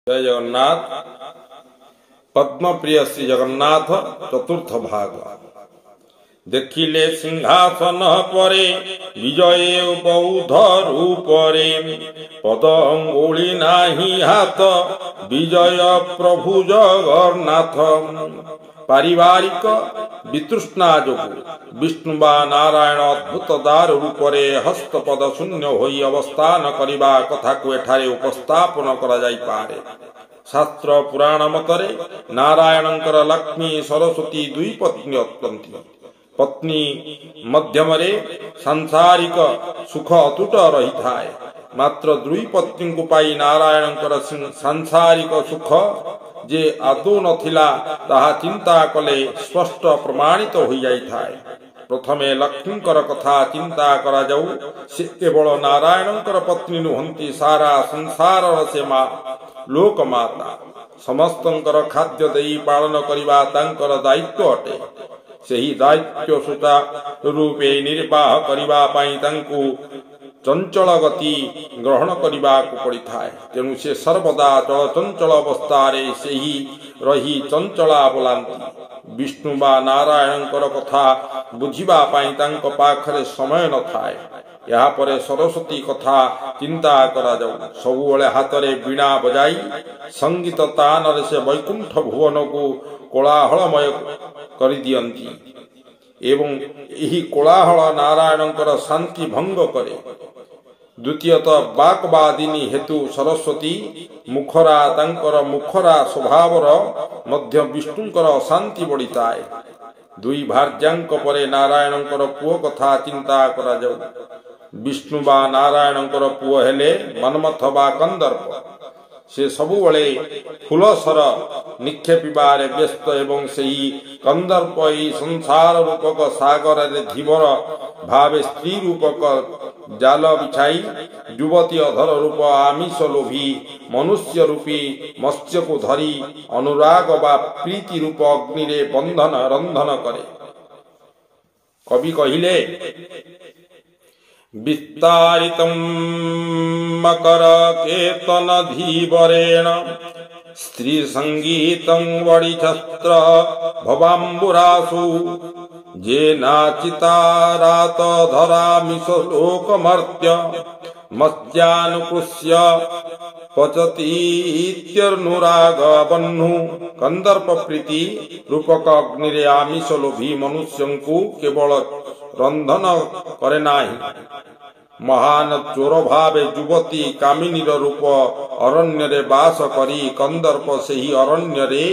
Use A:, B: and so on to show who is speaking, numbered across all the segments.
A: जय जगन्नाथ। पद्मप्रिय श्री जगन्नाथ चतुर्थ भाग। देखिले सिंहासन परे विजय बौद्ध रूपरे, पद अंगुली नाही हाथ विजय प्रभु जगन्नाथ। पारिवारिक वितृष्णा जोगु विष्णु बा नारायण अद्भुत दार रूपरे हस्तपद शून्य होई अवस्थान करिबा कथा को एठारे उपस्थापन करा जाई पारे। शास्त्र पुराण मतरे नारायणंकर लक्ष्मी सरस्वती दुई पत्नी अटंती। पत्नी मध्यमरे सांसारिक सुख अतुट रही थाए, मात्र दुई पत्नी को पाई नारायणंकर सांसारिक सुख जे आदौ नथिला ताहा चिंता कले स्पष्ट प्रमाणित हो जाई थाए। प्रथमे लक्ष्मींकर कथा चिंता करा जाऊ। से केवल नारायणंकर पत्नी नुहंती, सारा संसार से मां लोकमाता। समस्तंकर खाद्य देई पालन करिबा तांकर दायित्व अटे। सेही दायित्व सुता रूपे निर्वाह करिबा पाई तांकु चंचल गति ग्रहण करिबा को पड़ी थाए। तेणु से सर्वदा चंचल अवस्थारे सेही रही चंचला बोलांती। विष्णु बा नारायणंकर कथा बुझिबा पाई तांको पाखरे समय न थाए। या परे सरस्वती कथा चिंता करा जाऊ। सबुबले हाथरे वीणा बजाई संगीत तानरे से वैकुंठ भुवन को कोलाहलमय करि दियंती एवं यही कोलाहल नारायणंकर शांति भंग करे। द्वितीयतः बाकवादिनी हेतु सरस्वती मुखरा तांकर मुखरा स्वभावर मध्य विष्णुंकर अशांति बढ़िताए। दुई भार्यांक परे नारायणंकर पुओ कथा चिंता करा जाऊ। विष्णु बा नारायणंकर पुओ हेले मन्मथ बा कंदर्प। से सबुबले फूलसर निक्षेपिबारे व्यस्त एवं सेही कंदर्प संसार रूपक सागर धीवर भावे स्त्री रूपक जाल बिछाई युवती अधर रूप आमिष लोभी मनुष्य रूपी मत्स्य को धरी अनुराग बा प्रीति रूप अग्नि रे बंधन रंधन करे। कवि कहिले विस्तारितं मकर केतन धीवरेण स्त्री संगीतं वडिछत्र भवाम्बुरासु जे नाचितारात धरामिष लोकमर्त्य मत्स्यानुकृष्य पचतीत्यनुराग बन्नु। कंदर्प प्रीति रूपक अग्निरे आमिष लोभी मनुष्यंकु केवल रंधन करे नाही, महान चोर भावे युवती कामिनीर रूप अरण्य रे बास करी कंदर्प सेही अरण्य रे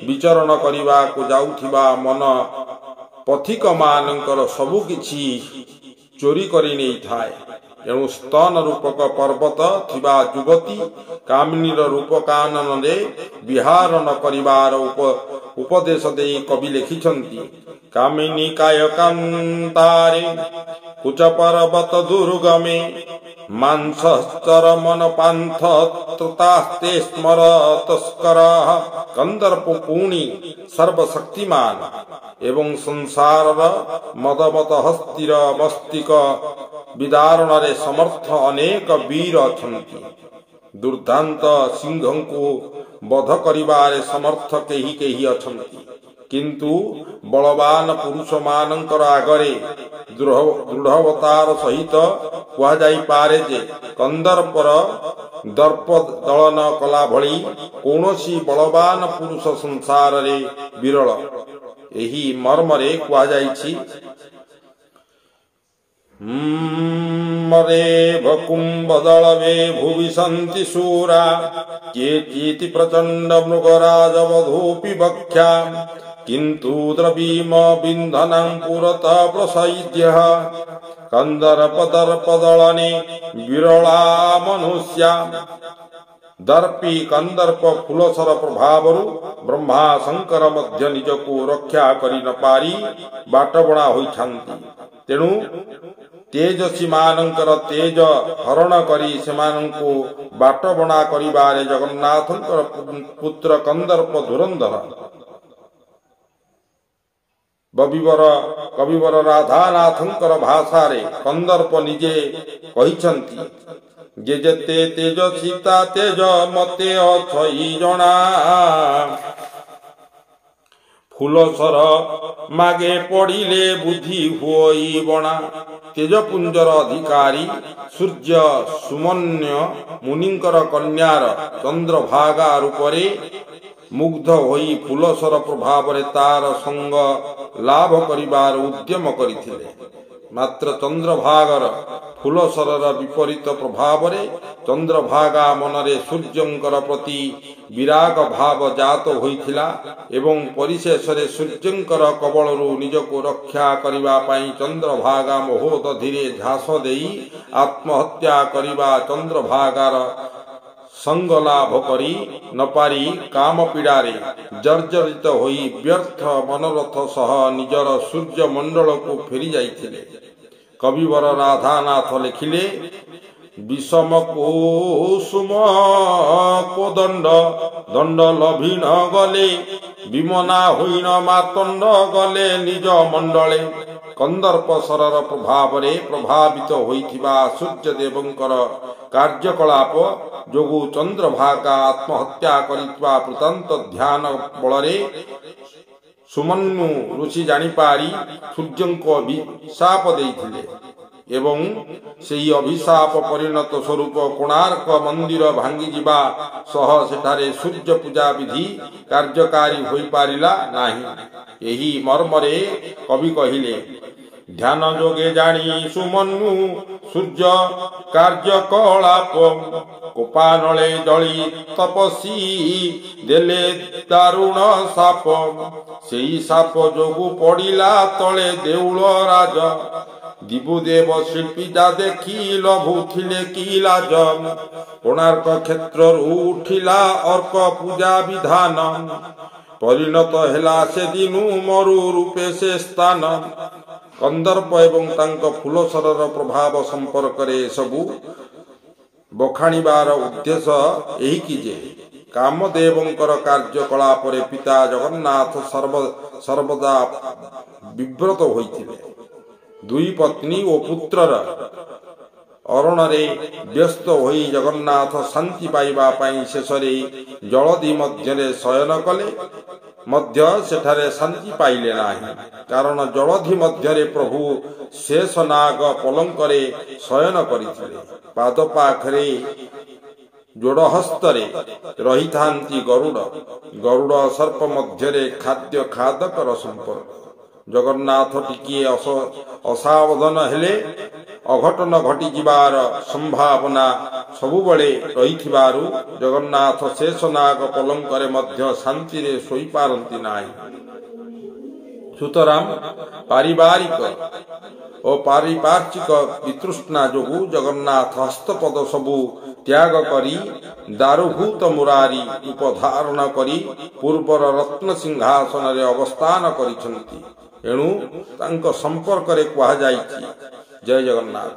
A: विचरण करिबा को जाउथिबा मन पथिक मानकर सबु किछि चोरी करि नै थाए। एणु स्तन रूपक पर्वत थिबा युवती कामिनीर रूप कानन रे विहार न करिबार उपदेश देई कवि लिखिछंती। कामिनी काय कांतारे कुच पर्वत दुर्गमे मांसश्चर मन पांथ त्रतास्ते स्मर तस्कर। कंदर्प पूर्णी सर्वशक्तिमान एवं संसार मदमत हस्तिर मस्तिक विदारण रे समर्थ अनेक वीर अछंती। दुर्दांत सिंह को बध करिबारे समर्थ केही केही अछंती, किंतु बलवान पुरुष मानंकर आगरे दृढ़वतार सहित कुहा जाई पारे जे कंदर्पर दर्प दलन कला भली कौनसी बलवान पुरुष संसार रे विरल। एही मर्मरे कुहा जाईछि मरे भकुंभदलवे भुवि सन्ति शूरा केचिति प्रचंड मृगराज वधूपि वक्ष्या किंतु द्रवीम बिंधनं पुरतः प्रसैद्यः। कंदर्प दर्पदलने विरला मनुष्या। दर्पी कंदर्प फूलसर प्रभावरु ब्रह्मा शंकर मध्य निजको रक्षा करि न पारी बाटबणा होइछांती। तेणु तेजसी मानंकर तेज हरण करी सेमानंको बाटबणा करिबारे जगन्नाथंकर पुत्र कंदर्प धुरंधर। कविवर राधानाथंकर भाषारे कंदर्प निजे कहिछंती ଯେ ଯେତେ ତେଜ ସୀତା ତେଜ ମତେ ଅଛଇ ଜଣା ଫୁଲସର ମାଗେ ପଡ଼ିଲେ ବୁଦ୍ଧି ହୁଅଇ ବଣା ତେଜପୁଞ୍ଜର ଅଧିକାରୀ ସୂର୍ଯ୍ୟ ସୁମନ୍ୟ ମୁନିଙ୍କର କନ୍ୟାର ଚନ୍ଦ୍ରଭାଗା ରୂପରେ ମୁଗ୍ଧ ହୋଇ ଫୁଲସର ପ୍ରଭାବରେ ତାର ସଙ୍ଗ ଲାଭ କରିବାର ଉଦ୍ୟମ କରିଥିଲେ। ମାତ୍ର ଚନ୍ଦ୍ରଭାଗର ଫୁଲସରର ବିପରୀତ ପ୍ରଭାବରେ ଚନ୍ଦ୍ରଭାଗା ମନରେ ସୂର୍ଯ୍ୟଙ୍କର ପ୍ରତି ବିରାଗ ଭାବ ଜାତ ହୋଇଥିଲା ଏବଂ ପରିଶେଷରେ ସୂର୍ଯ୍ୟଙ୍କର କବଳରୁ ନିଜକୁ ରକ୍ଷା କରିବା ପାଇଁ ଚନ୍ଦ୍ରଭାଗା ମହୋଦଧିରେ ଝାସ ଦେଇ ଆତ୍ମହତ୍ୟା କରିବା ଚନ୍ଦ୍ରଭାଗାର ସଙ୍ଗ ଲାଭ କରି ନପାରି କାମ ପୀଡ଼ାରେ ଜର୍ଜରିତ ହୋଇ ବ୍ୟର୍ଥ ମନୋରଥ ସହ ନିଜର ସୂର୍ଯ୍ୟମଣ୍ଡଳକୁ ଫେରି ଯାଇଥିଲେ। କବିବର ରାଧାନାଥ ଲେଖିଲେ বিষম কুসুম কোদণ্ড দণ্ড লভিন গলে বিমনা হইন মাতণ্ড গলে নিজ মণ্ডলে কন্দর্প সরর প্রভাবরে প্রভাবিত হইথিবা সূর্যদেবঙ্কর କାର୍ଯ୍ୟକଳାପ ଯୋଗୁଁ ଚନ୍ଦ୍ରଭାଗା ଆତ୍ମହତ୍ୟା କରିଥିବା ବୃତ୍ତାନ୍ତ ଧ୍ୟାନ ବଳରେ ସୁମନ୍ୟୁ ଋଷି ଜାଣିପାରି ସୂର୍ଯ୍ୟଙ୍କ ଅଭିଶାପ ଦେଇଥିଲେ ଏବଂ ସେହି ଅଭିଶାପ ପରିଣତ ସ୍ୱରୂପ କୋଣାର୍କ ମନ୍ଦିର ଭାଙ୍ଗିଯିବା ସହ ସେଠାରେ ସୂର୍ଯ୍ୟ ପୂଜା ବିଧି କାର୍ଯ୍ୟକାରୀ ହୋଇପାରିଲା ନାହିଁ। ଏହି ମର୍ମରେ କବି କହିଲେ ଧ୍ୟାନ ଯୋଗେ ଜାଣି ସୁମନ୍ୟୁ ସୂର୍ଯ୍ୟ କାର୍ଯ୍ୟକଳାପ କୋପାନଳେ ଜଳି ତପସ୍ୀ ଦେଲେ ଦାରୁଣ ସାପ ସେହି ସାପ ଯୋଗୁ ପଡ଼ିଲା ତଳେ ଦେଉଳ ରାଜ ଦିବୁଦେବ ଶିଳ୍ପୀଟା ଦେଖି ଲଭୁଥିଲେ କି ଲାଜ କୋଣାର୍କ କ୍ଷେତ୍ରରୁ ଉଠିଲା ଅର୍କ ପୂଜା ବିଧାନ ପରିଣତ ହେଲା ସେଦିନୁ ମରୁ ରୂପେ ସେ ସ୍ଥାନ। କନ୍ଦର୍ପ ଏବଂ ତାଙ୍କ ଫୁଲସରର ପ୍ରଭାବ ସମ୍ପର୍କରେ ଏସବୁ ବଖାଣିବାର ଉଦ୍ଦେଶ୍ୟ ଏହିକି ଯେ କାମଦେବଙ୍କର କାର୍ଯ୍ୟକଳାପରେ ପିତା ଜଗନ୍ନାଥ ସର୍ବଦା ବିବ୍ରତ ହୋଇଥିଲେ। ଦୁଇ ପତ୍ନୀ ଓ ପୁତ୍ରର ଅରଣରେ ବ୍ୟସ୍ତ ହୋଇ ଜଗନ୍ନାଥ ଶାନ୍ତି ପାଇବା ପାଇଁ ଶେଷରେ ଜଳଧି ମଧ୍ୟରେ ଶୟନ କଲେ ମଧ୍ୟ ସେଠାରେ ଶାନ୍ତି ପାଇଲେ ନାହିଁ, କାରଣ ଜଳଧି ମଧ୍ୟରେ ପ୍ରଭୁ ଶେଷନାଗ ପଲଙ୍କରେ ଶୟନ କରିଥିଲେ। ପାଦ ପାଖରେ ଯୋଡ଼ହସ୍ତରେ ରହିଥାନ୍ତି ଗରୁଡ଼, ଗରୁଡ଼ ସର୍ପ ମଧ୍ୟରେ ଖାଦ୍ୟ ଖାଦକର ସମ୍ପର୍କ। ଜଗନ୍ନାଥ ଟିକିଏ ଅସାବଧାନ ହେଲେ ଅଘଟନ ଘଟିଯିବାର ସମ୍ଭାବନା ସବୁବେଳେ ରହିଥିବାରୁ ଜଗନ୍ନାଥ ଶେଷନାଗ ପଲଙ୍କରେ ମଧ୍ୟ ଶାନ୍ତିରେ ଶୋଇପାରନ୍ତି ନାହିଁ। ସୁତରାଂ ପାରିବାରିକ ଓ ପାରିପାର୍ଶ୍ବିକ ବିତୃଷ୍ଣା ଯୋଗୁଁ ଜଗନ୍ନାଥ ହସ୍ତପଦ ସବୁ ତ୍ୟାଗ କରି ଦାରୁଭୂତ ମୁରାରୀ ରୂପ ଧାରଣ କରି ପୂର୍ବର ରତ୍ନ ସିଂହାସନରେ ଅବସ୍ଥାନ କରିଛନ୍ତି। ଏଣୁ ତାଙ୍କ ସମ୍ପର୍କରେ କୁହାଯାଇଛି ଜୟ ଜଗନ୍ନାଥ।